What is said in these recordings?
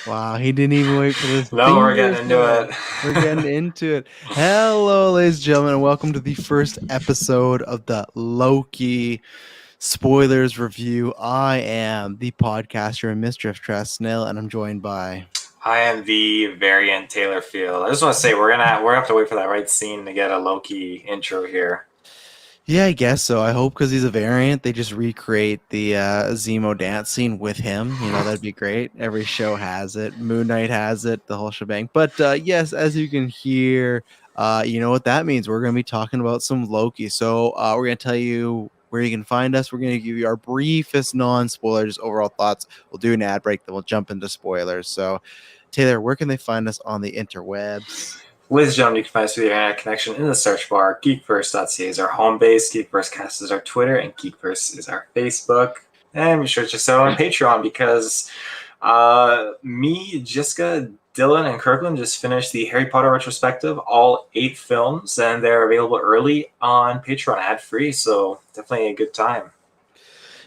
Wow, he didn't even wait for this No, we're finger getting into song. it. We're getting into it. Hello, ladies and gentlemen, and welcome to the first episode of the Loki spoilers review. I am the podcaster and Mischief Snail, and I'm joined by. I am the variant Taylor Field. I just want to say we're gonna have to wait for that right scene to get a Loki intro here. Yeah, I guess so. I hope because he's a variant, they just recreate the Zemo dance scene with him. You know, that'd be great. Every show has it. Moon Knight has it, the whole shebang. But yes, as you can hear, you know what that means. We're going to be talking about some Loki. So we're going to tell you where you can find us. We're going to give you our briefest non-spoilers, overall thoughts. We'll do an ad break, then we'll jump into spoilers. So, Taylor, where can they find us on the interwebs? Ladies and gentlemen, you can find us through the internet connection in the search bar. GeekVerse.ca is our home base. GeekVerseCast is our Twitter, and GeekVerse is our Facebook. And be sure to check us out on Patreon because me, Jessica, Dylan, and Kirklin just finished the Harry Potter retrospective, all 8 films, and they're available early on Patreon, ad-free, so definitely a good time.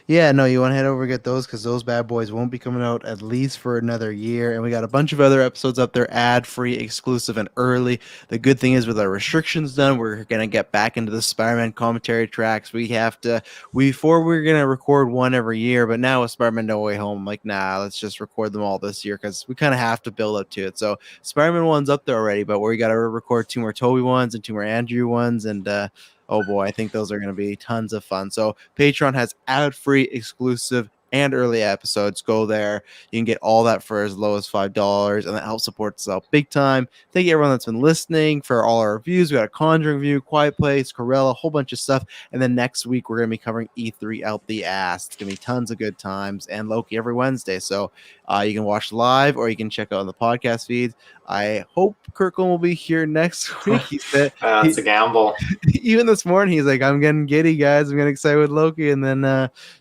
Yeah, no, you want to head over and get those because those bad boys won't be coming out at least for another year. And we got a bunch of other episodes up there, ad-free, exclusive, and early. The good thing is with our restrictions done, we're going to get back into the Spider-Man commentary tracks. Before we were going to record one every year, but now with Spider-Man No Way Home, I'm like, nah, let's just record them all this year because we kind of have to build up to it. So Spider-Man 1's up there already, but we got to record 2 more Toby ones and 2 more Andrew ones. And, oh boy, I think those are going to be tons of fun. So Patreon has ad-free, exclusive, and early episodes. Go there. You can get all that for as low as $5, and that helps support itself big time. Thank you everyone that's been listening for all our reviews. We got a Conjuring review, Quiet Place, Corella, a whole bunch of stuff. And then next week, we're going to be covering E3 out the ass. It's going to be tons of good times, and Loki every Wednesday. So you can watch live or you can check out on the podcast feeds. I hope Kirklin will be here next week. He said It's a gamble. even this morning he's like, I'm getting giddy, guys. I'm getting excited with Loki, and then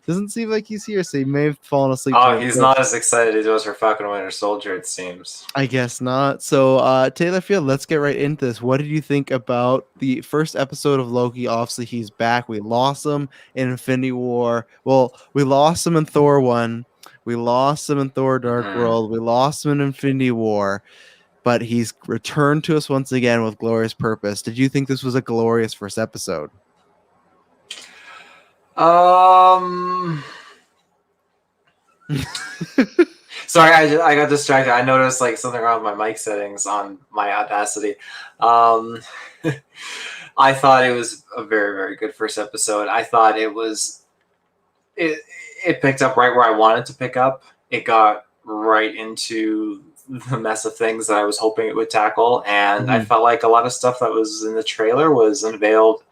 doesn't seem like he's here, so he may have fallen asleep. Oh, he's not as excited as he was for fucking Winter Soldier, it seems. I guess not. So Taylor Field, let's get right into this. What did you think about the first episode of Loki? Obviously he's back. We lost him in Infinity War. Well, we lost him in Thor 1. We lost him in Thor Dark World. We lost him in Infinity War. But he's returned to us once again with glorious purpose. Did you think this was a glorious first episode? Sorry, I got distracted. I noticed like something wrong with my mic settings on my Audacity. I thought it was a very, very good first episode. I thought it picked up right where I wanted to pick up. It got right into the mess of things that I was hoping it would tackle, and I felt like a lot of stuff that was in the trailer was unveiled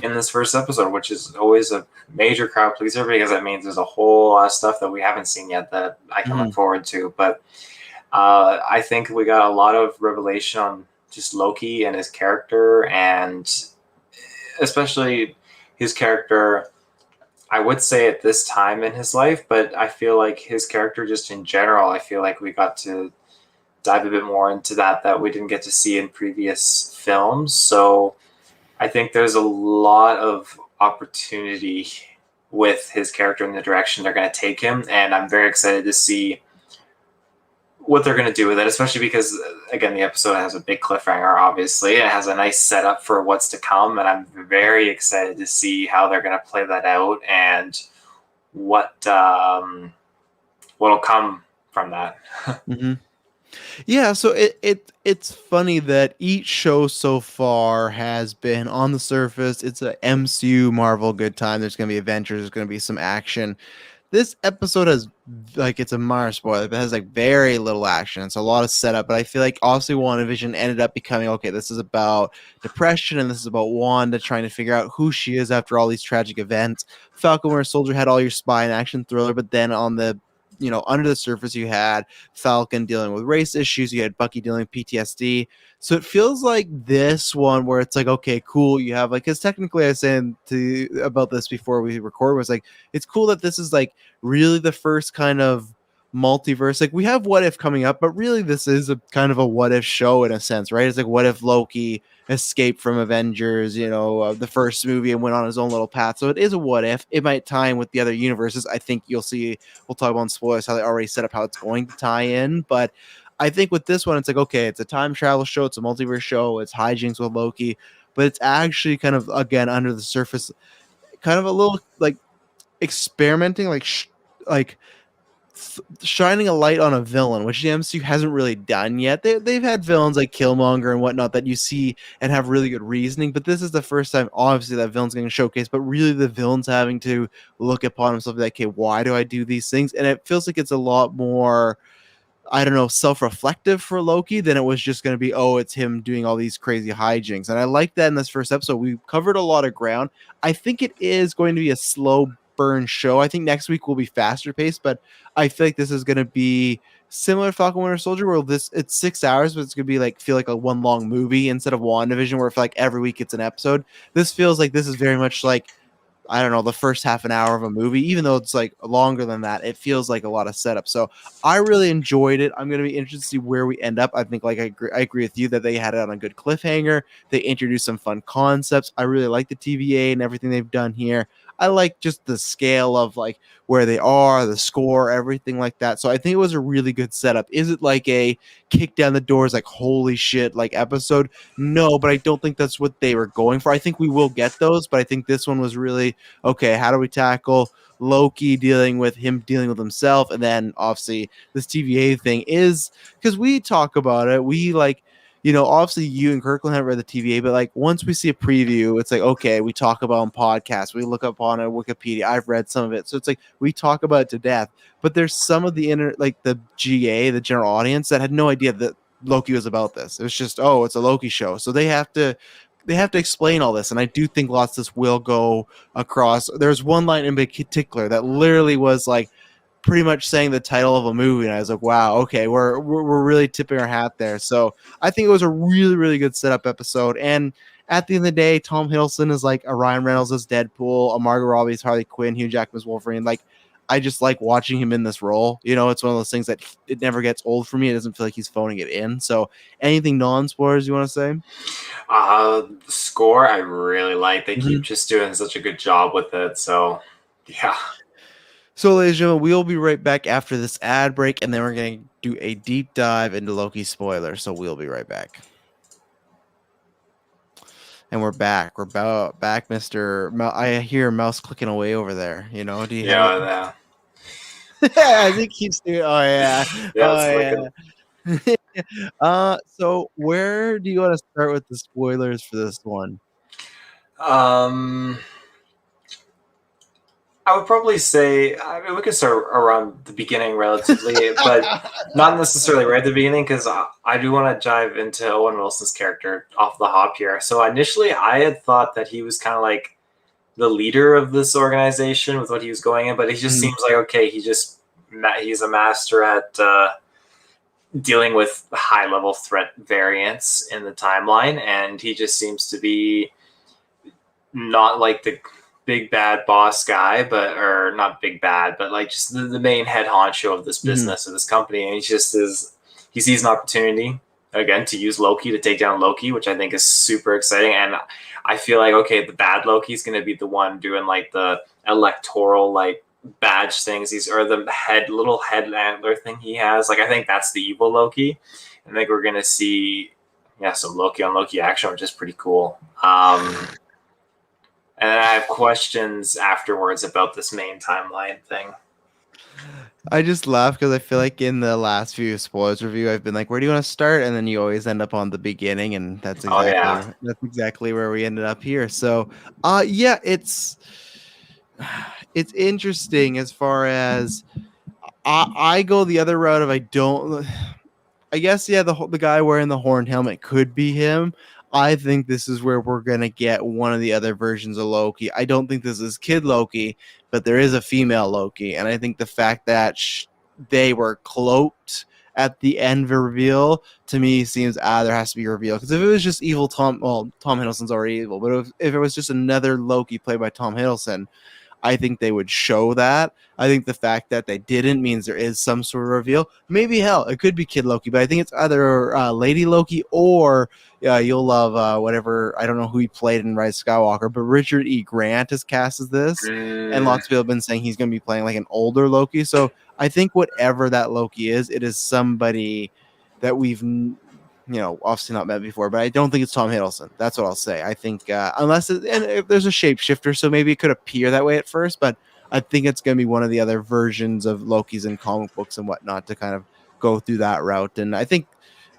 in this first episode, which is always a major crowd pleaser because that means there's a whole lot of stuff that we haven't seen yet that I can look forward to. But I think we got a lot of revelation on just Loki and his character, and especially his character, I would say at this time in his life, but I feel like his character just in general, I feel like we got to dive a bit more into that we didn't get to see in previous films. So I think there's a lot of opportunity with his character and the direction they're going to take him, and I'm very excited to see what they're going to do with it, especially because, again, the episode has a big cliffhanger, obviously. It has a nice setup for what's to come, and I'm very excited to see how they're going to play that out and what'll come from that. Yeah, so it's funny that each show so far has been on the surface. It's a MCU Marvel good time. There's going to be adventures. There's going to be some action. This episode has, like, it's a minor spoiler, but it has like very little action. It's a lot of setup, but I feel like obviously WandaVision ended up becoming, okay, this is about depression and this is about Wanda trying to figure out who she is after all these tragic events. Falcon Winter Soldier had all your spy and action thriller, but then on the under the surface, you had Falcon dealing with race issues. You had Bucky dealing with PTSD. So it feels like this one where it's like, okay, cool. You have like, because technically I was saying about this before we record was like, it's cool that this is like really the first kind of multiverse. Like, we have What If coming up, but really this is a kind of a what if show in a sense, right? It's like, what if Loki escaped from Avengers, the first movie, and went on his own little path. So it is a what if. It might tie in with the other universes. I think you'll see, we'll talk about in spoilers how they already set up how it's going to tie in, but I think with this one, it's like, okay, it's a time travel show, it's a multiverse show, it's hijinks with Loki, but it's actually kind of, again, under the surface, kind of a little like experimenting, like shining a light on a villain, which the MCU hasn't really done yet. They've had villains like Killmonger and whatnot that you see and have really good reasoning, but this is the first time, obviously, that villain's getting showcased, but really the villain's having to look upon himself like, okay, why do I do these things? And it feels like it's a lot more, I don't know, self-reflective for Loki than it was just going to be, oh, it's him doing all these crazy hijinks. And I like that in this first episode. We covered a lot of ground. I think it is going to be a slow burn show. I think next week will be faster paced, but I feel like this is going to be similar to Falcon Winter Soldier, where it's 6 hours, but it's going to be like, feel like a one long movie instead of WandaVision, where if like every week it's an episode. This feels like this is very much like, I don't know, the first half an hour of a movie, even though it's like longer than that, it feels like a lot of setup. So I really enjoyed it. I'm going to be interested to see where we end up. I think, like, I agree with you that they had it on a good cliffhanger. They introduced some fun concepts. I really like the TVA and everything they've done here. I like just the scale of like where they are, the score, everything like that. So I think it was a really good setup. Is it like a kick down the doors, like holy shit, like episode? No, but I don't think that's what they were going for. I think we will get those, but I think this one was really, okay, how do we tackle Loki dealing with himself? And then obviously this TVA thing is, because we talk about it, we like, obviously you and Kirklin haven't read the TVA, but like once we see a preview, it's like, okay, we talk about on podcasts, we look up on a Wikipedia, I've read some of it. So it's like, we talk about it to death, but there's some of the like the GA, the general audience, that had no idea that Loki was about this. It was just, oh, it's a Loki show. So they have to explain all this, and I do think lots of this will go across. There's one line in particular that literally was like pretty much saying the title of a movie, and I was like, wow, okay, we're really tipping our hat there. So I think it was a really, really good setup episode. And at the end of the day, Tom Hiddleston is like a Ryan Reynolds as Deadpool, a Margot Robbie's Harley Quinn, Hugh Jackman's Wolverine. Like, I just like watching him in this role. It's one of those things that it never gets old for me. It doesn't feel like he's phoning it in. So anything non-spoilers you want to say? The score I really like. They keep Mm-hmm. just doing such a good job with it. So, yeah. So, ladies and gentlemen, we'll be right back after this ad break, and then we're going to do a deep dive into Loki spoilers. So we'll be right back. And we're back. We're back, Mr. I hear mouse clicking away over there. Do you have it? Yeah. I think he keeps doing. Oh yeah. Yeah, Oh it's yeah. So where do you want to start with the spoilers for this one? I would probably say, I mean, we could start around the beginning relatively, but not necessarily right at the beginning, because I do want to dive into Owen Wilson's character off the hop here. So initially, I had thought that he was kind of like the leader of this organization with what he was going in, but he just seems like, okay, he's a master at dealing with high level threat variants in the timeline, and he just seems to be not like the big bad boss guy, or not big bad, but like just the main head honcho of this business, of this company. And he sees an opportunity again to use Loki to take down Loki, which I think is super exciting. And I feel like, okay, the bad Loki is going to be the one doing like the electoral like badge things, or the little head antler thing he has. Like, I think that's the evil Loki. And I think we're going to see some Loki on Loki action, which is pretty cool. And I have questions afterwards about this main timeline thing. I just laugh because I feel like in the last few spoilers review, I've been like, where do you want to start? And then you always end up on the beginning, and that's exactly where we ended up here. So yeah, it's interesting as far as I go the other route of I guess, yeah, the guy wearing the horn helmet could be him. I think this is where we're going to get one of the other versions of Loki. I don't think this is Kid Loki, but there is a female Loki. And I think the fact that they were cloaked at the end of a reveal, to me, seems, there has to be a reveal. Because if it was just evil Tom Hiddleston's already evil. But if it was just another Loki played by Tom Hiddleston, I think they would show that. I think the fact that they didn't means there is some sort of reveal. Maybe, hell, it could be Kid Loki, but I think it's either Lady Loki or you'll love whatever. I don't know who he played in Rise of Skywalker, but Richard E. Grant is cast as this, and lots of people have been saying he's going to be playing like an older Loki. So I think whatever that Loki is, it is somebody that we've obviously not met before, but I don't think it's Tom Hiddleston. That's what I'll say. I think unless and if there's a shapeshifter, so maybe it could appear that way at first, but I think it's going to be one of the other versions of Loki's in comic books and whatnot to kind of go through that route. And I think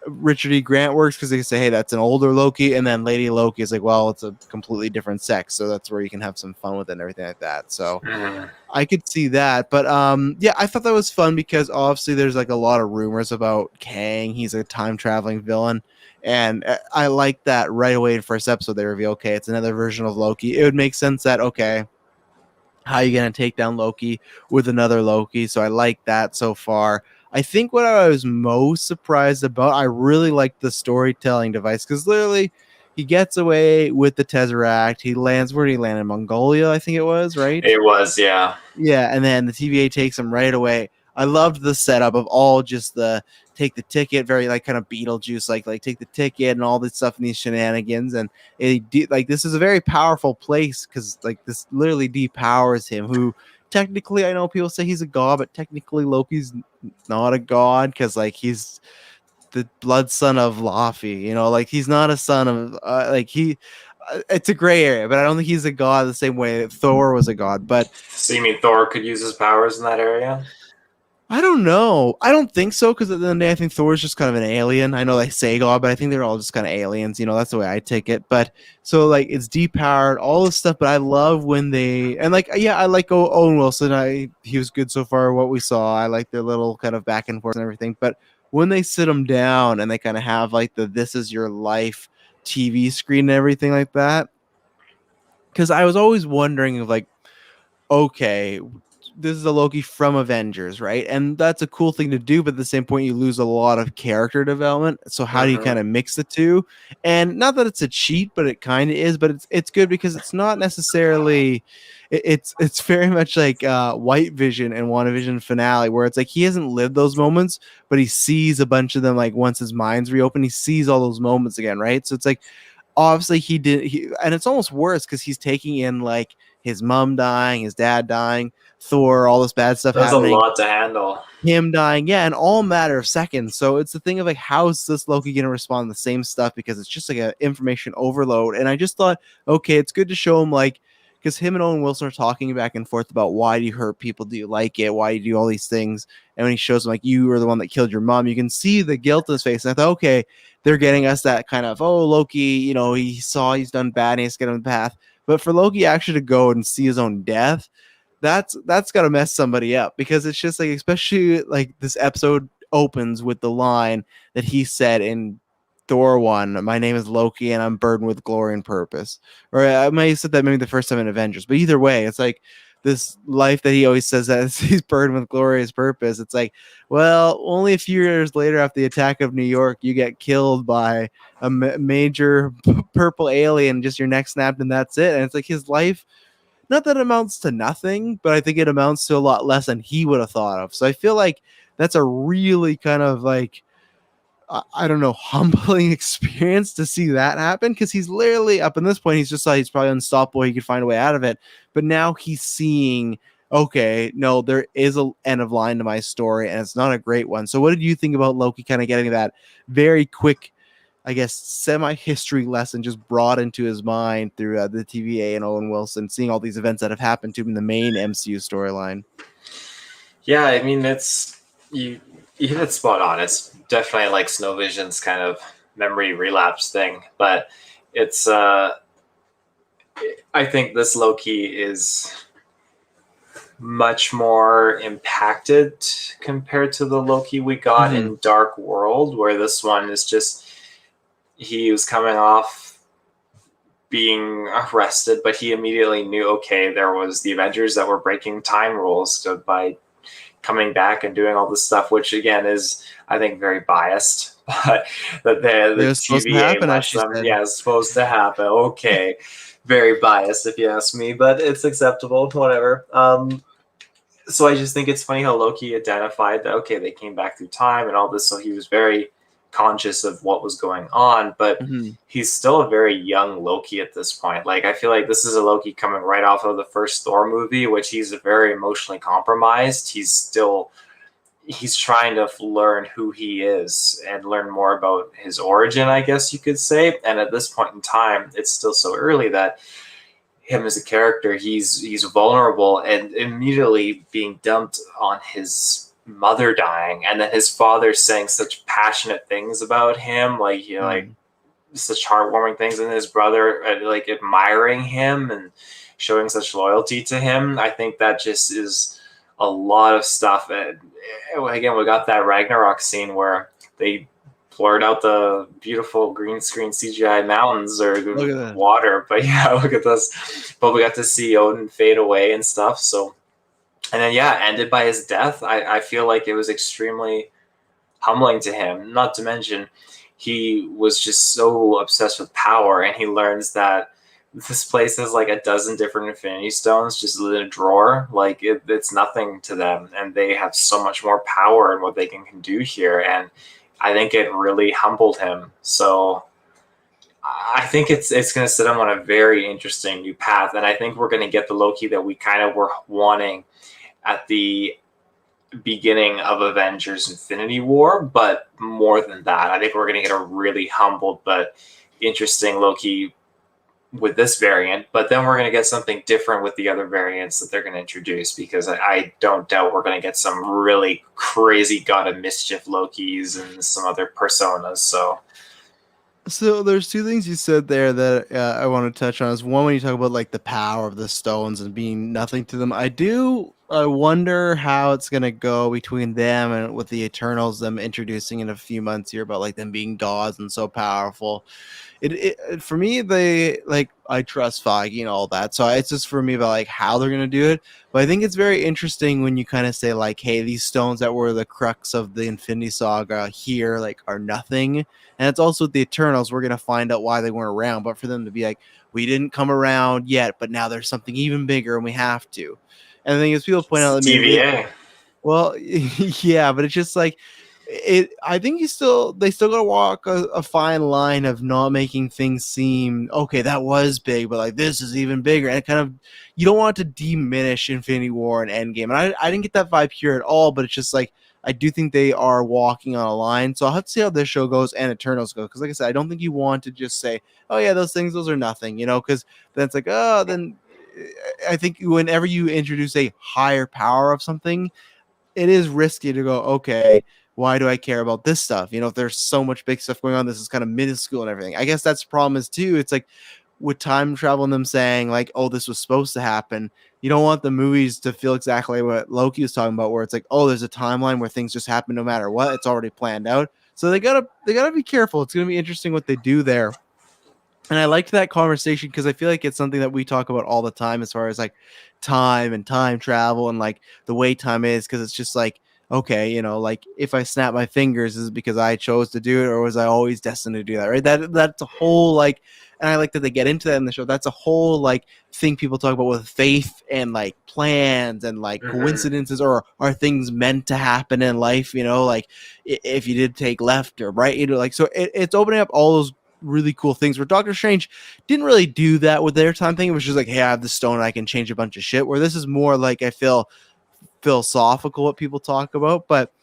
Richard E. Grant works because they say, hey, that's an older Loki, and then Lady Loki is like, well, it's a completely different sex, so that's where you can have some fun with it and everything like that. So I could see that, but yeah, I thought that was fun because obviously there's like a lot of rumors about Kang. He's a time traveling villain, and I like that right away in first episode they reveal, okay, it's another version of Loki. It would make sense that okay, how are you going to take down Loki with another Loki? So I like that so far. I think what I was most surprised about, I really liked the storytelling device because literally he gets away with the Tesseract. He lands, where did he land? In Mongolia, I think it was, right? It was, yeah. Yeah, and then the TVA takes him right away. I loved the setup of all just the take the ticket, very like kind of Beetlejuice, like take the ticket and all this stuff and these shenanigans. And like this is a very powerful place because like this literally depowers him. Who technically, I know people say he's a god, but technically Loki's not a god because like he's the blood son of Laufey. Like he's not a son of like he. It's a gray area, but I don't think he's a god the same way Thor was a god. But so you mean Thor could use his powers in that area? I don't know. I don't think so because at the end of the day, I think Thor is just kind of an alien. I know they say God, but I think they're all just kind of aliens. That's the way I take it. But so like it's depowered, all this stuff. But I love when they and like yeah, I like Owen Wilson. He was good so far. What we saw, I like their little kind of back and forth and everything. But when they sit him down and they kind of have like the "This is your life" TV screen and everything like that, because I was always wondering of like, okay, this is a Loki from Avengers, right? And that's a cool thing to do, but at the same point, you lose a lot of character development. So how do you kind of mix the two? And not that it's a cheat, but it kind of is. But it's good because it's not necessarily. It's very much like White Vision and WandaVision finale, where it's like he hasn't lived those moments, but he sees a bunch of them. Like once his mind's reopened, he sees all those moments again, right? So it's like obviously he did, and it's almost worse because he's taking in like his mom dying, his dad dying, Thor, all this bad stuff That's happening. a lot to handle. Him dying, yeah, in all matter of seconds. So it's the thing of like, how is this Loki going to respond to the same stuff? Because it's just like an information overload. And I just thought, okay, it's good to show him like, because him and Owen Wilson are talking back and forth about why do you hurt people? Do you like it? Why do you do all these things? And when he shows him like, you were the one that killed your mom, you can see the guilt in his face. And I thought, okay, they're getting us that kind of, oh, Loki, he's done bad and he's getting on the path. But for Loki actually to go and see his own death, that's got to mess somebody up, because it's just like, especially like this episode opens with the line that he said in Thor 1, my name is Loki and I'm burdened with glory and purpose. Or I might have said that maybe the first time in Avengers, but either way, it's like this life that he always says that he's burdened with glorious purpose. It's like, well, only a few years later after the attack of New York, you get killed by a major purple alien, just your neck snapped and that's it. And it's like his life, not that it amounts to nothing, but I think it amounts to a lot less than he would have thought of. So I feel like that's a really kind of like, I don't know, humbling experience to see that happen, because he's literally up in this point, he's just like, he's probably unstoppable. He could find a way out of it. But now he's seeing, okay, no, there is an end of line to my story, and it's not a great one. So what did you think about Loki kind of getting that very quick, I guess, semi-history lesson just brought into his mind through the TVA and Owen Wilson, seeing all these events that have happened to him in the main MCU storyline? Yeah, I mean, you hit it spot on. It's definitely like Snow Vision's kind of memory relapse thing, but it's I think this Loki is much more impacted compared to the Loki we got in Dark World, where this one is just, he was coming off being arrested, but he immediately knew, okay, there was the Avengers that were breaking time rules by coming back and doing all this stuff, which again is, I think, very biased, but that the TVA lets them, yeah, it's supposed to happen. Okay. very biased if you ask me, but it's acceptable. Whatever. So I just think it's funny how Loki identified that okay, they came back through time and all this, so he was very conscious of what was going on, but Mhm. he's still a very young Loki at this point. Like I feel like this is a Loki coming right off of the first Thor movie, which he's very emotionally compromised. He's trying to learn who he is and learn more about his origin, I guess you could say. And at this point in time, it's still so early that him as a character, he's vulnerable and immediately being dumped on his mother dying, and then his father saying such passionate things about him, like like Mm. such heartwarming things, and his brother like admiring him and showing such loyalty to him. I think that just is a lot of stuff. And again, we got that Ragnarok scene where they blurred out the beautiful green screen CGI mountains or Look at that. water. But yeah, look at this. But we got to see Odin fade away and stuff. So, and then yeah, ended by his death. I feel like it was extremely humbling to him. Not to mention, he was just so obsessed with power, and he learns that this place has like a dozen different Infinity Stones just in a drawer. Like it's nothing to them, and they have so much more power in what they can do here. And I think it really humbled him. So I think it's going to set him on a very interesting new path, and I think we're going to get the Loki that we kind of were wanting at the beginning of Avengers Infinity War, but more than that, I think we're going to get a really humbled but interesting Loki with this variant. But then we're going to get something different with the other variants that they're going to introduce, because I don't doubt we're going to get some really crazy God of Mischief Lokis and some other personas. So there's two things you said there that I want to touch on. Is one, when you talk about like the power of the stones and being nothing to them. I wonder how it's gonna go between them and with the Eternals, them introducing in a few months here about like them being gods and so powerful. For me, they like, I trust Feige and all that, so it's just for me about like how they're gonna do it. But I think it's very interesting when you kind of say like, hey, these stones that were the crux of the Infinity Saga here like are nothing. And it's also the Eternals, we're gonna find out why they weren't around, but for them to be like, we didn't come around yet, but now there's something even bigger and we have to. And the thing is, people point out So that maybe they, TVA. well, yeah, but it's just like it. I think they still gotta walk a fine line of not making things seem okay. That was big, but like this is even bigger, and it kind of, you don't want it to diminish Infinity War and Endgame. And I didn't get that vibe here at all. But it's just like, I do think they are walking on a line. So I'll have to see how this show goes and Eternals go. Because like I said, I don't think you want to just say, oh yeah, those are nothing, because then it's like, oh, then I think whenever you introduce a higher power of something, it is risky to go, okay, why do I care about this stuff? If there's so much big stuff going on, this is kind of minuscule and everything. I guess that's the problem is too. It's like with time travel and them saying like, oh, this was supposed to happen. You don't want the movies to feel exactly what Loki was talking about, where it's like, oh, there's a timeline where things just happen no matter what. It's already planned out. So they gotta be careful. It's gonna be interesting what they do there. And I liked that conversation because I feel like it's something that we talk about all the time as far as like time and time travel and like the way time is, because it's just like, okay, like if I snap my fingers, is it because I chose to do it or was I always destined to do that? Right. That's a whole like, and I like that they get into that in the show. That's a whole like thing people talk about with faith and like plans and like Mm-hmm. coincidences, or are things meant to happen in life, like if you did take left or right, like, so it's opening up all those really cool things where Doctor Strange didn't really do that with their time thing. It was just like, hey, I have the stone, I can change a bunch of shit. Where this is more like, I feel philosophical what people talk about. But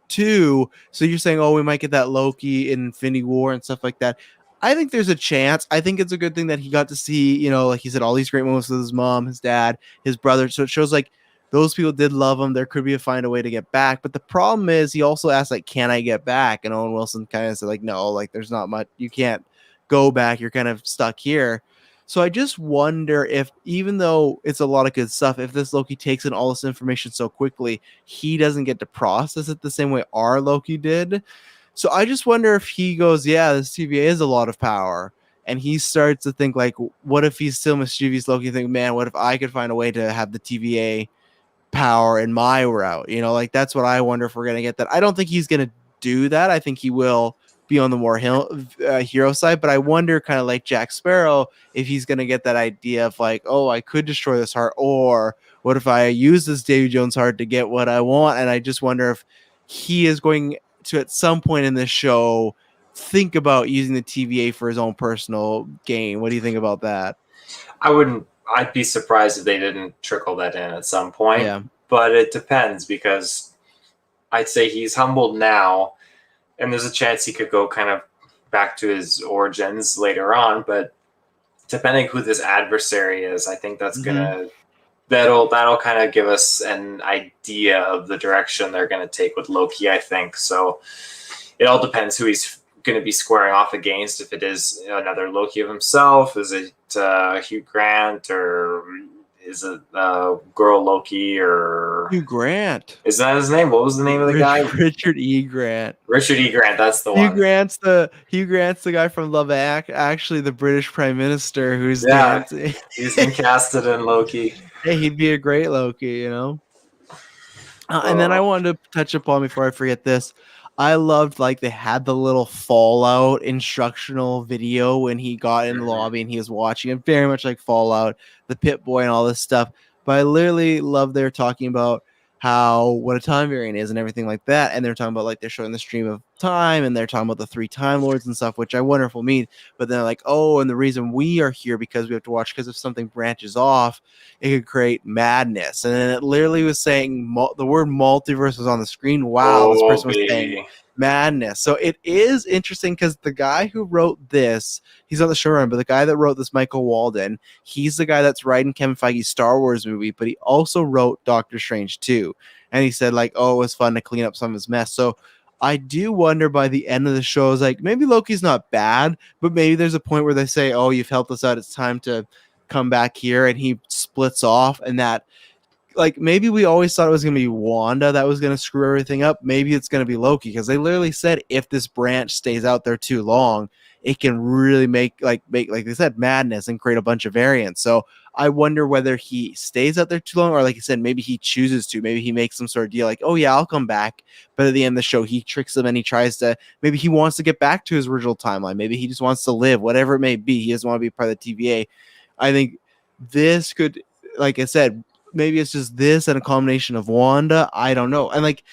two, so you're saying, oh, we might get that Loki in Infinity War and stuff like that. I think there's a chance. I think it's a good thing that he got to see, like he said, all these great moments with his mom, his dad, his brother. So it shows like those people did love him. There could be find a way to get back. But the problem is he also asked, like, can I get back? And Owen Wilson kind of said, like, no, like there's not much. You can't go back. You're kind of stuck here. So I just wonder if, even though it's a lot of good stuff, if this Loki takes in all this information so quickly, he doesn't get to process it the same way our Loki did. So I just wonder if he goes, yeah, this TVA is a lot of power. And he starts to think like, what if he's still mischievous Loki? Think, man, what if I could find a way to have the TVA power in my route? Like that's what I wonder if we're gonna get that. I don't think he's gonna do that. I think he will be on the more hero side. But I wonder, kind of like Jack Sparrow, if he's going to get that idea of like, oh, I could destroy this heart, or what if I use this Davy Jones heart to get what I want? And I just wonder if he is going to, at some point in this show, think about using the TVA for his own personal gain. What do you think about that? I'd be surprised if they didn't trickle that in at some point. Yeah. But it depends, because I'd say he's humbled now, and there's a chance he could go kind of back to his origins later on. But depending who this adversary is, I think that's that'll kind of give us an idea of the direction they're gonna take with Loki, I think. So it all depends who he's going to be squaring off against. If it is another Loki of himself, is it Hugh Grant, or is it girl Loki, or Hugh Grant? Is that his name? What was the name of the guy? Richard E. Grant. Richard E. Grant. That's the Hugh one. Grant's the guy from Love Actually, the British Prime Minister who's dancing. He's been casted in Loki. Hey, he'd be a great Loki, you know. And then I wanted to touch upon, before I forget this, I loved, like, they had the little Fallout instructional video when he got in the lobby and he was watching it, very much like Fallout, the Pip-Boy and all this stuff. But I literally love they're talking about what a time variant is and everything like that. And they're talking about, like, they're showing the stream of time, and they're talking about the 3 Time Lords and stuff, which I wonder if will mean. But they're like, oh, and the reason we are here because we have to watch, because if something branches off, it could create madness. And then it literally was saying the word multiverse was on the screen. Wow, this person was saying madness. So it is interesting, because the guy who wrote this, he's on the showrun, but the guy that wrote this, Michael Walden, he's the guy that's writing Kevin Feige's Star Wars movie, but he also wrote Doctor Strange 2. And he said, like, oh, it was fun to clean up some of his mess. So I do wonder by the end of the show, is like, maybe Loki's not bad, but maybe there's a point where they say, oh, you've helped us out, it's time to come back here, and he splits off, and that, like, maybe we always thought it was going to be Wanda that was going to screw everything up. Maybe it's going to be Loki, because they literally said if this branch stays out there too long, it can really make like they said, madness and create a bunch of variants. So I wonder whether he stays out there too long, or, like I said, maybe he chooses to. Maybe he makes some sort of deal like, oh yeah, I'll come back. But at the end of the show, he tricks them and he tries to, maybe he wants to get back to his original timeline. Maybe he just wants to live, whatever it may be. He doesn't want to be part of the TVA. I think this could, like I said, maybe it's just this and a combination of Wanda. I don't know. And, like,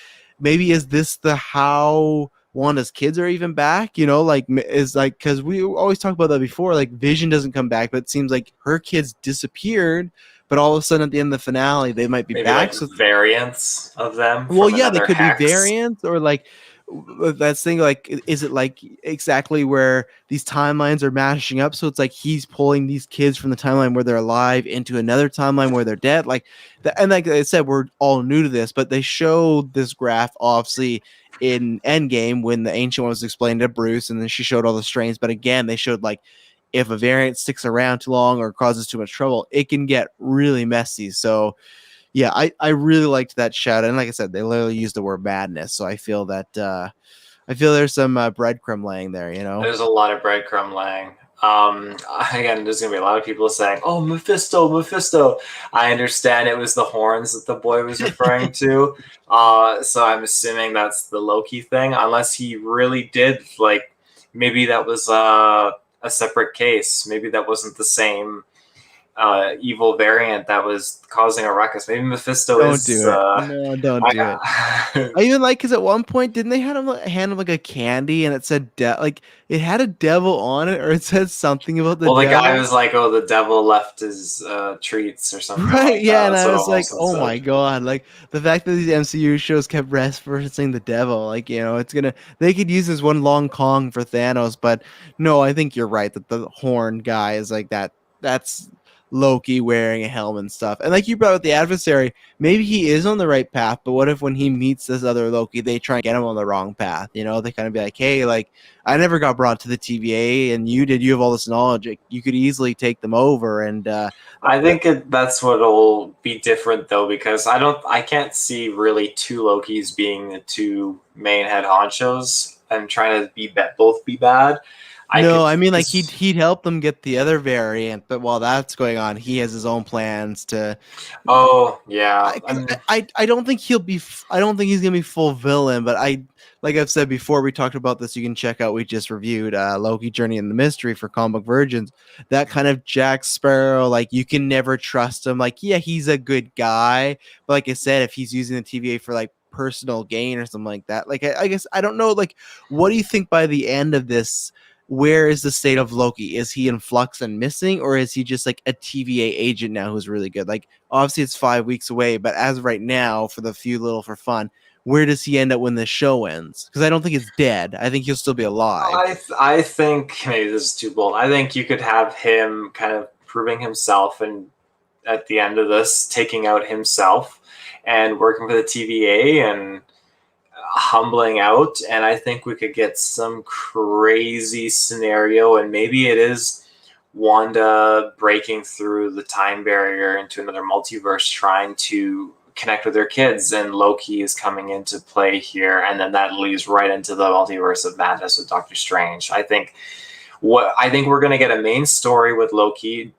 maybe is this how Wanda's kids are even back? You know, like, is like, because we always talk about that before. Like, Vision doesn't come back, but it seems like her kids disappeared. But all of a sudden, at the end of the finale, they might be maybe back. Like so variants of them. Well, yeah, they could hex. be variants, or like that's thing. Like, is it like exactly where these timelines are mashing up? So it's like he's pulling these kids from the timeline where they're alive into another timeline where they're dead. Like, and like I said, we're all new to this, but they showed this graph obviously in Endgame when the Ancient One was explained to Bruce, and then she showed all the strains. But again, they showed like, if a variant sticks around too long or causes too much trouble, it can get really messy. So yeah, I really liked that shout. And like I said, they literally used the word madness. So I feel that there's some breadcrumb laying there, you know? There's a lot of breadcrumb laying. Again, there's going to be a lot of people saying, oh, Mephisto. I understand it was the horns that the boy was referring to. So I'm assuming that's the Loki thing, unless he really did, like, maybe that was a separate case. Maybe that wasn't the same evil variant that was causing a ruckus. Maybe Mephisto don't do it. No, don't do it. I even like, because at one point, didn't they hand him like a candy, and it said like it had a devil on it, or it said something about the devil? The guy was like, oh, the devil left his treats or something. Right, like yeah, that. and I was like, oh my god, like the fact that these MCU shows kept referencing the devil, like, you know, they could use this one long Kong for Thanos. But no, I think you're right that the horn guy is like that's Loki wearing a helmet and stuff. And like you brought up the adversary, maybe he is on the right path, but what if when he meets this other Loki, they try and get him on the wrong path? You know, they kind of be like, hey, like, I never got brought to the TVA, and you did. You have all this knowledge. You could easily take them over. And I think that's what'll be different, though, because I can't see really 2 Lokis being the 2 main head honchos and trying to both be bad. I No, could. I mean like Cause, he'd help them get the other variant, but while that's going on, he has his own plans to. oh yeah, I, 'cause I don't think he'll be. I don't think he's gonna be full villain, but like I've said before, we talked about this. You can check out. We just reviewed Loki: Journey in the Mystery for Comic Book Virgins. That kind of Jack Sparrow, like you can never trust him. Like yeah, he's a good guy, but like I said, if he's using the TVA for like personal gain or something like that, like I guess I don't know. Like, what do you think by the end of this? Where is the state of Loki? Is he in flux and missing, or is he just like a TVA agent now who's really good? Like, obviously, it's 5 weeks away, but as of right now, for the few little for fun, where does he end up when the show ends? Because I don't think it's dead. I think he'll still be alive. I think maybe this is too bold. I think you could have him kind of proving himself, and at the end of this, taking out himself and working for the TVA and humbling out. And I think we could get some crazy scenario, and maybe it is Wanda breaking through the time barrier into another multiverse, trying to connect with their kids, and Loki is coming into play here, and then that leads right into the multiverse of madness with Doctor Strange. I think we're going to get a main story with Loki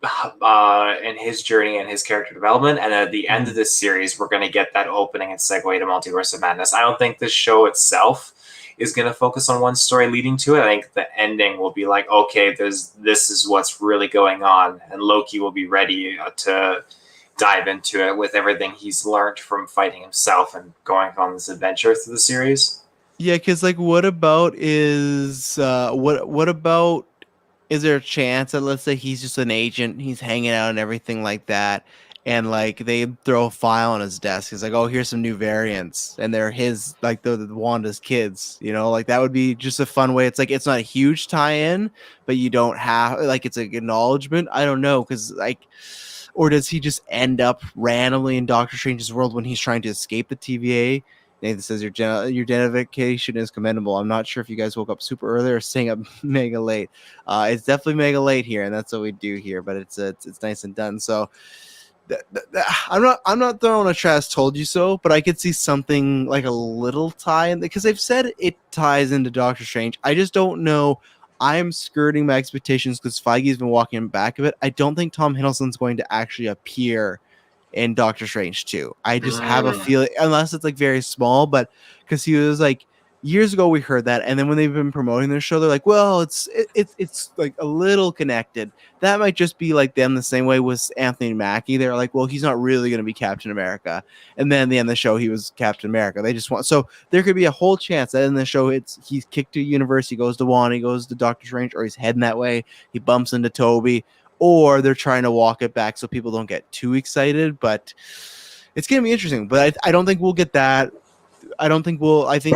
and his journey and his character development, and at the end of this series, we're going to get that opening and segue to Multiverse of Madness. I don't think this show itself is going to focus on one story leading to it. I think the ending will be like, okay, this is what's really going on, and Loki will be ready to dive into it with everything he's learned from fighting himself and going on this adventure through the series. Yeah, because like, what about what about? Is there a chance that let's say he's just an agent, he's hanging out and everything like that, and like they throw a file on his desk. He's like, "Oh, here's some new variants," and they're his like the Wanda's kids. You know, like that would be just a fun way. It's like it's not a huge tie-in, but you don't have like it's an acknowledgement. I don't know because like. Or does he just end up randomly in Doctor Strange's world when he's trying to escape the TVA? Nathan says your dedication is commendable. I'm not sure if you guys woke up super early or staying up mega late. It's definitely mega late here, and that's what we do here. But it's nice and done. So I'm not throwing a trash told you so, but I could see something like a little tie in because they've said it ties into Doctor Strange. I just don't know. I'm skirting my expectations because Feige's been walking back of it. I don't think Tom Hiddleston's going to actually appear in Doctor Strange 2. I just have a feeling, unless it's like very small, but because he was like years ago we heard that, and then when they've been promoting their show, they're like, well, it's like a little connected. That might just be like them the same way with Anthony Mackie. They're like, well, he's not really going to be Captain America, and then at the end of the show he was Captain America. They just want so there could be a whole chance that in the show he's kicked to universe, he goes to Wanda, he goes to Doctor Strange, or he's heading that way, he bumps into Toby, or they're trying to walk it back so people don't get too excited. But it's going to be interesting. But I don't think we'll get that. I think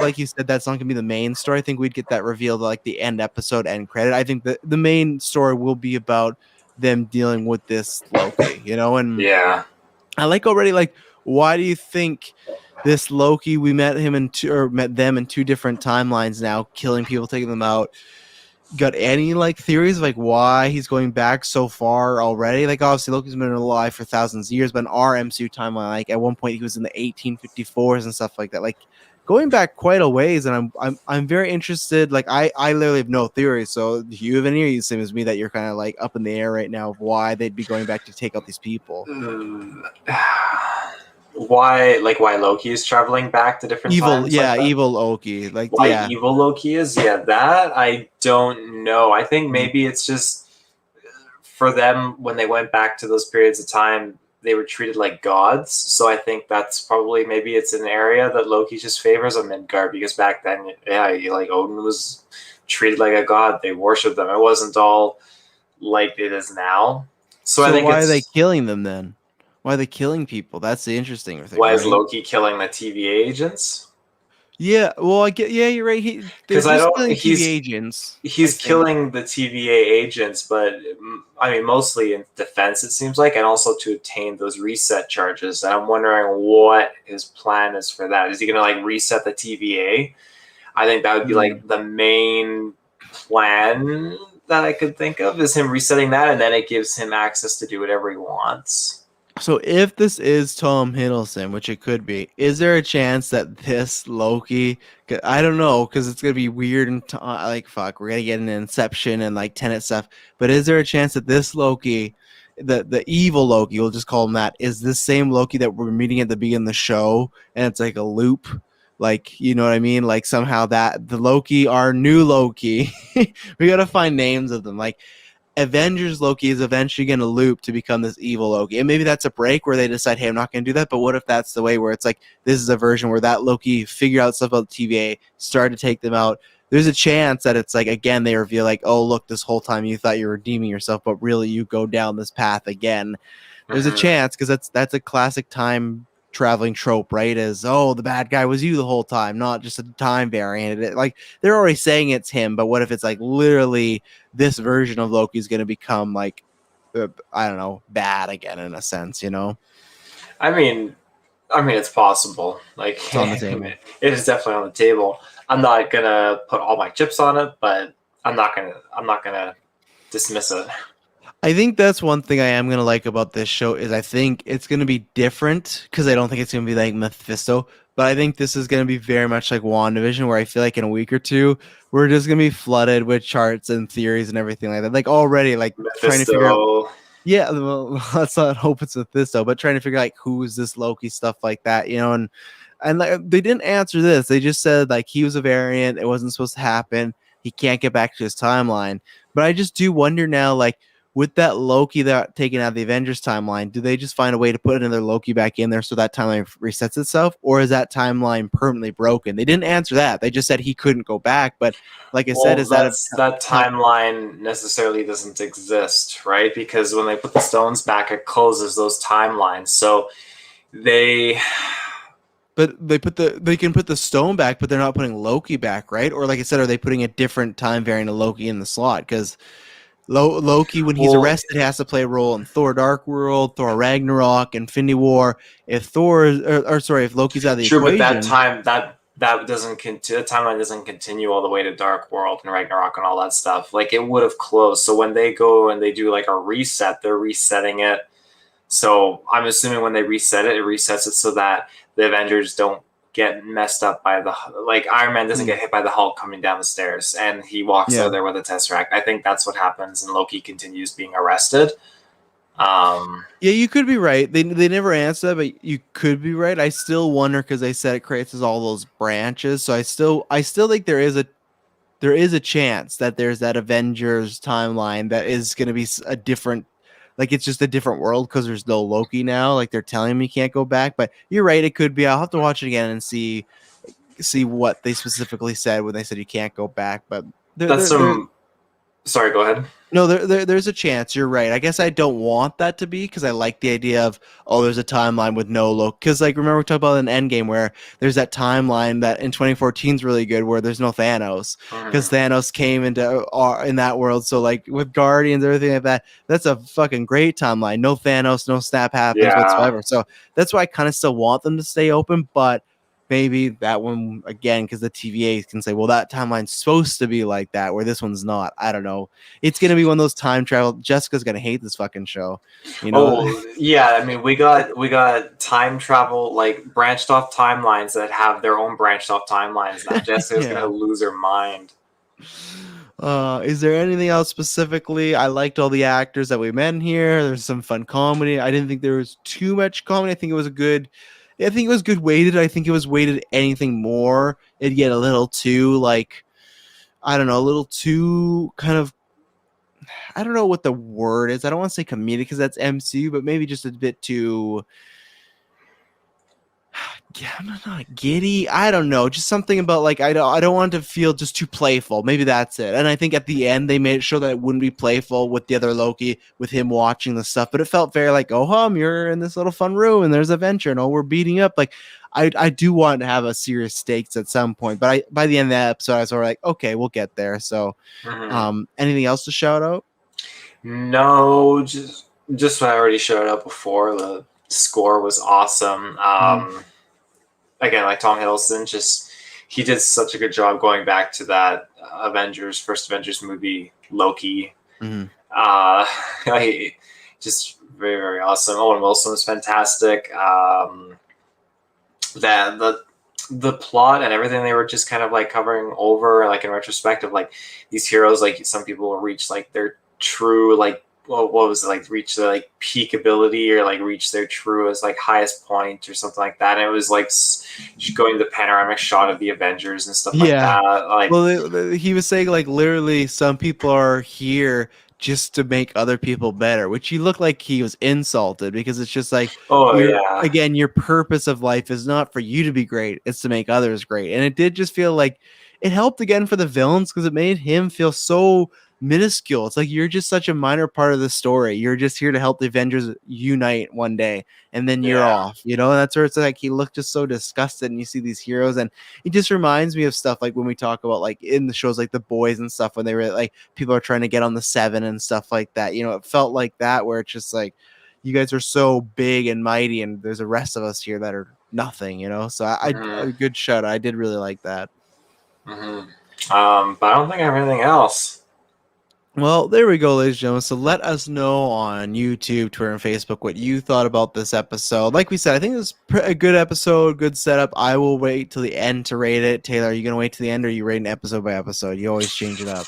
like you said, that's not gonna be the main story. I think we'd get that revealed like the end episode end credit. I think the main story will be about them dealing with this Loki, you know, and Yeah. I like already like why do you think this Loki we met them in two different timelines now, killing people, taking them out. Got any like theories of like why he's going back so far already? Like obviously Loki's been alive for thousands of years, but in our MCU timeline, like at one point he was in the 1854s and stuff like that. Like going back quite a ways, and I'm very interested. Like I literally have no theories. So do you have any? Or you same as me that you're kind of like up in the air right now of why they'd be going back to take out these people? Why Loki is traveling back to different Evil, times like yeah, that? evil Loki. Like Why yeah, evil Loki is? Yeah, that I don't know. I think maybe it's just for them when they went back to those periods of time, they were treated like gods. So I think that's probably maybe it's an area that Loki just favors on Midgard because back then, yeah, like Odin was treated like a god. They worshipped them. It wasn't all like it is now. So I think why are they it's killing them then? Why are they killing people? That's the interesting thing, why is right? Loki killing the TVA agents? Yeah, well, I get. Yeah, you're right. They're Because I just don't. killing TV agents, I He's think. killing the TVA agents, but I mean, mostly in defense, it seems like, and also to obtain those reset charges. And I'm wondering what his plan is for that. Is he going to like reset the TVA? I think that would be like the main plan that I could think of is him resetting that, and then it gives him access to do whatever he wants. So if this is Tom Hiddleston, which it could be, is there a chance that this Loki? I don't know because it's gonna be weird and like fuck, we're gonna get an Inception and like Tenet stuff. But is there a chance that this Loki, the evil Loki, we'll just call him that, is this same Loki that we're meeting at the beginning of the show, and it's like a loop? Like, you know what I mean? Like somehow that the Loki, our new Loki, we gotta find names of them. Like Avengers Loki is eventually going to loop to become this evil Loki. And maybe that's a break where they decide, hey, I'm not going to do that. But what if that's the way where it's like, this is a version where that Loki figured out stuff about the TVA, started to take them out. There's a chance that it's like, again, they reveal like, oh, look, this whole time you thought you were redeeming yourself, but really you go down this path again. There's a chance because that's a classic time traveling trope, right? Is the bad guy was you the whole time, not just a time variant. Like they're already saying it's him, but what if it's like literally this version of Loki is going to become like I don't know, bad again in a sense, you know? I mean, it's possible. Like, It's on the table. it is definitely on the table. I'm not gonna put all my chips on it, but I'm not gonna dismiss it. I think that's one thing I am gonna like about this show is I think it's gonna be different because I don't think it's gonna be like Mephisto, but I think this is gonna be very much like WandaVision, where I feel like in a week or two we're just gonna be flooded with charts and theories and everything like that. Like already, like trying to figure out. Mephisto. Yeah, well, let's not hope it's Mephisto, but trying to figure out like who's this Loki stuff like that, you know, and like, they didn't answer this. They just said like he was a variant. It wasn't supposed to happen. He can't get back to his timeline. But I just do wonder now, like with that Loki that taken out of the Avengers timeline, do they just find a way to put another Loki back in there so that timeline resets itself, or is that timeline permanently broken? They didn't answer that. They just said he couldn't go back. But like I said, Well, is that that timeline necessarily doesn't exist, right? Because when they put the stones back, it closes those timelines. So they But they can put the stone back, but they're not putting Loki back, right? Or like I said, are they putting a different time variant of Loki in the slot? Because Loki, when he's well, arrested, has to play a role in Thor: Dark World, Thor: Ragnarok, Infinity War. If if Loki's out of the true, but that equation, time that doesn't continue. The timeline doesn't continue all the way to Dark World and Ragnarok and all that stuff. Like it would have closed. So when they go and they do like a reset, they're resetting it. So I'm assuming when they reset it, it resets it so that the Avengers don't get messed up by the like Iron Man doesn't get hit by the Hulk coming down the stairs and he walks yeah, out there with a Tesseract. I think that's what happens, and Loki continues being arrested. yeah, you could be right. They never answer that, but you could be right. I still wonder because they said it creates all those branches. So I still think there is a chance that there's that Avengers timeline that is going to be a different, like it's just a different world because there's no Loki now. Like they're telling me can't go back, but you're right. It could be. I'll have to watch it again and see what they specifically said when they said you can't go back. But that's some. Sorry, go ahead. no, there's a chance. You're right. I guess I don't want that to be because I like the idea of there's a timeline with no Loki. Because like remember we talked about in Endgame where there's that timeline that in 2014 is really good where there's no Thanos because Thanos came into in that world. So like with Guardians everything like that, that's a fucking great timeline. No Thanos, no snap happens whatsoever. So that's why I kind of still want them to stay open, but maybe that one again because the TVA can say, well, that timeline's supposed to be like that, where this one's not. I don't know. It's gonna be one of those time travel. Jessica's gonna hate this fucking show, you know. Oh yeah, I mean we got time travel like branched off timelines that have their own branched off timelines now. Jessica's Yeah. gonna lose her mind. Is there anything else specifically? I liked all the actors that we met in here. There's some fun comedy. I didn't think there was too much comedy. I think it was good weighted. I think it was weighted anything more, it'd get a little too like I don't know, a little too kind of I don't know what the word is. I don't want to say comedic because that's MCU, but maybe just a bit too. Yeah, I'm not giddy. I don't know. Just something about like I don't want to feel just too playful. Maybe that's it. And I think at the end they made sure that it wouldn't be playful with the other Loki, with him watching the stuff. But it felt very like, oh hum, you're in this little fun room and there's adventure and we're beating up. Like I do want to have a serious stakes at some point. But by the end of that episode, I was sort of like, okay, we'll get there. So anything else to shout out? No, just what I already showed up before. The score was awesome. Again, like Tom Hiddleston, just he did such a good job going back to that first Avengers movie, Loki. Mm-hmm. He, just very, very awesome. Owen Wilson was fantastic. That the plot and everything they were just kind of like covering over, like in retrospective, like these heroes, like some people will reach like their true like what was it, like reach their like peak ability or like reach their truest like highest point or something like that. And it was like going to the panoramic shot of the Avengers and stuff like Yeah. that. Like, Well, he was saying like literally some people are here just to make other people better, which he looked like he was insulted because it's just like oh your yeah, again, your purpose of life is not for you to be great, it's to make others great. And it did just feel like it helped again for the villains because it made him feel so minuscule. It's like you're just such a minor part of the story. You're just here to help the Avengers unite one day and then you're yeah. off, you know? And that's where it's like he looked just so disgusted and you see these heroes and it just reminds me of stuff like when we talk about like in the shows like The Boys and stuff when they were like people are trying to get on the seven and stuff like that. You know, it felt like that where it's just like you guys are so big and mighty and there's the rest of us here that are nothing, you know. So Mm-hmm. a good shout. I did really like that. Mm-hmm. But I don't think I have anything else. Well, there we go, ladies and gentlemen. So let us know on YouTube, Twitter, and Facebook what you thought about this episode. Like we said, I think it was a good episode, good setup. I will wait till the end to rate it. Taylor, are you going to wait till the end or are you rating episode by episode? You always change it up.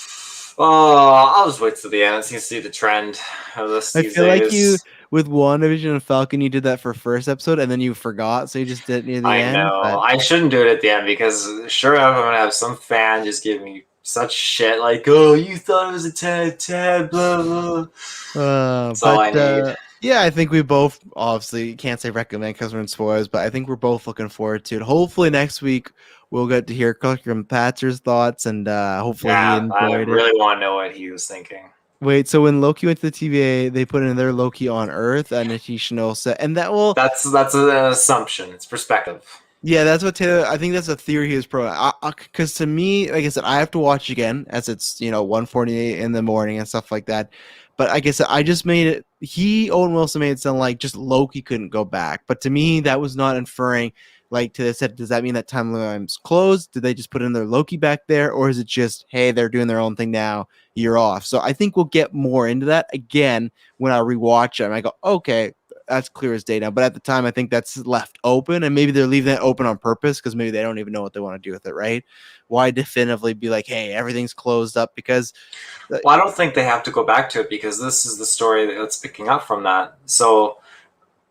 Oh, I'll just wait till the end. It seems to be the trend of this I these feel like you, days. with WandaVision and Falcon, you did that for first episode and then you forgot, so you just did it near the I end. know. But I shouldn't do it at the end because sure enough, I'm gonna have some fan just give me such shit like, "Oh, you thought it was a 10/10, blah blah." That's all I need. yeah, I think we both obviously can't say recommend because we're in spoilers, but I think we're both looking forward to it. Hopefully next week we'll get to hear Kirklin Patcher's thoughts and hopefully he Yeah, I enjoyed it. really want to know what he was thinking. Wait, so when Loki went to the TVA, they put in their Loki on Earth, and Nishino said, and that will, That's an assumption. It's perspective. yeah, that's what Taylor. I think that's a theory he was pro. Because to me, like I said, I have to watch again as it's 1:48 in the morning and stuff like that. But like I said, I just made it. Owen Wilson made it sound like just Loki couldn't go back. But to me, that was not inferring like to said. Does that mean that timeline's closed? Did they just put in their Loki back there, or is it just hey, they're doing their own thing now? You're off. So I think we'll get more into that again when I rewatch it. And I go, okay, that's clear as day now. But at the time, I think that's left open, and maybe they're leaving that open on purpose because maybe they don't even know what they want to do with it, right? Why definitively be like, hey, everything's closed up? Because Well, I don't think they have to go back to it because this is the story that's picking up from that. So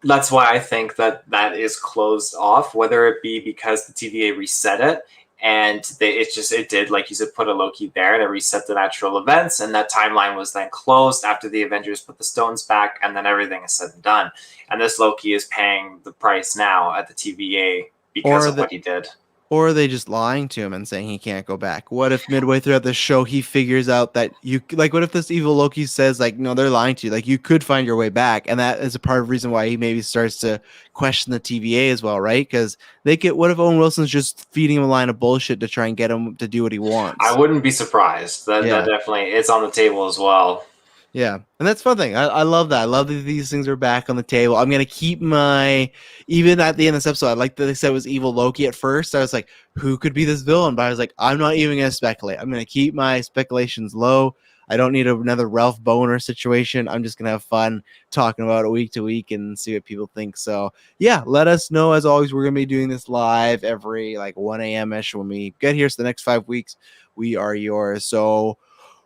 that's why I think that is closed off, whether it be because the TVA reset it and it did, like you said, put a Loki there and it reset the natural events, and that timeline was then closed after the Avengers put the stones back, and then everything is said and done. And this Loki is paying the price now at the TVA because or of what he did. or are they just lying to him and saying he can't go back? What if midway throughout the show he figures out that you like? What if this evil Loki says like, no, they're lying to you. Like you could find your way back, and that is a part of the reason why he maybe starts to question the TVA as well, right? Because they get. What if Owen Wilson's just feeding him a line of bullshit to try and get him to do what he I wants? wouldn't be surprised. That Yeah. definitely it's on the table as well. Yeah, and that's fun thing. I love that. I love that these things are back on the table. I'm gonna keep my even at the end of this episode. I like that they said it was evil Loki at first. I was like, who could be this villain? But I was like, I'm not even gonna speculate. I'm gonna keep my speculations low. I don't need another Ralph Boner situation. I'm just gonna have fun talking about it week to week and see what people think. So yeah, let us know. As always, we're gonna be doing this live every like 1 a.m. ish when we get here. So the next 5 weeks, we are yours. So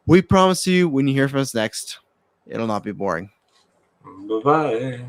we promise you when you hear from us next, it'll not be boring. Bye bye.